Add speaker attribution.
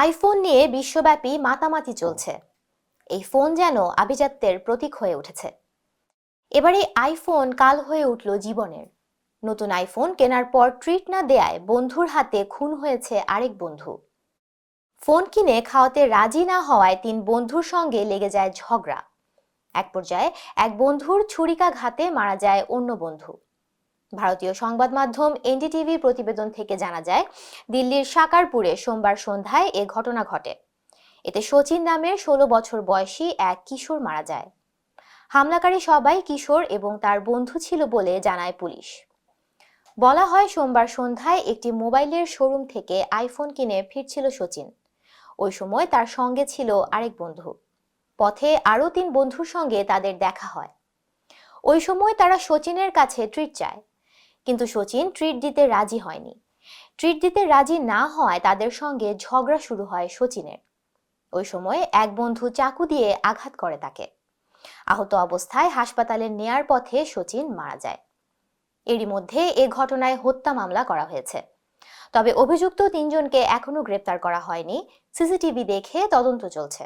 Speaker 1: IPhone নিয়ে বিশ্বব্যাপী মাতামাতি চলছে। এই ফোন যেন আভিজাত্যের প্রতীক হয়ে উঠেছে। এবারে আইফোন কাল হয়ে উঠল জীবনের। নতুন আইফোন কেনার পর ট্রিট না দেয়ায় বন্ধুর হাতে খুন হয়েছে আরেক বন্ধু। ফোন কিনে খাওয়াতে রাজি না হওয়ায় 3 বন্ধুর সঙ্গে লেগে যায় ঝগড়া। এক পর্যায়ে এক বন্ধুর ছুরিকাঘাতে মারা যায় অন্য বন্ধু। ভারতীয় সংবাদ মাধ্যম এনডিটিভি প্রতিবেদন থেকে জানা যায়, দিল্লির সাকারপুরে সোমবার সন্ধ্যায় এ ঘটনা ঘটে। এতে সচিন নামের 16 বছর বয়সী এক কিশোর মারা যায়। হামলাকারী সবাই কিশোর এবং তার বন্ধু ছিল বলে জানায় পুলিশ। বলা হয়, সোমবার সন্ধ্যায় একটি মোবাইলের শোরুম থেকে আইফোন কিনে ফিরছিল সচিন। ওই সময় তার সঙ্গে ছিল আরেক বন্ধু। পথে আরও 3 বন্ধুর সঙ্গে তাদের দেখা হয়। ওই সময় তারা সচিনের কাছে ট্রিট চায়, কিন্তু সচিন ট্রিট দিতে রাজি হয়নি। ট্রিট দিতে রাজি না হওয়ায় তাদের সঙ্গে ঝগড়া শুরু হয় সচিনের। ওই সময় এক বন্ধু চাকু দিয়ে আঘাত করে তাকে। আহত অবস্থায় হাসপাতালে নেয়ার পথে সচিন মারা যায়। এরই মধ্যে এ ঘটনায় হত্যা মামলা করা হয়েছে। তবে অভিযুক্ত 3 জনকে এখনো গ্রেপ্তার করা হয়নি। সিসিটিভি দেখে তদন্ত চলছে।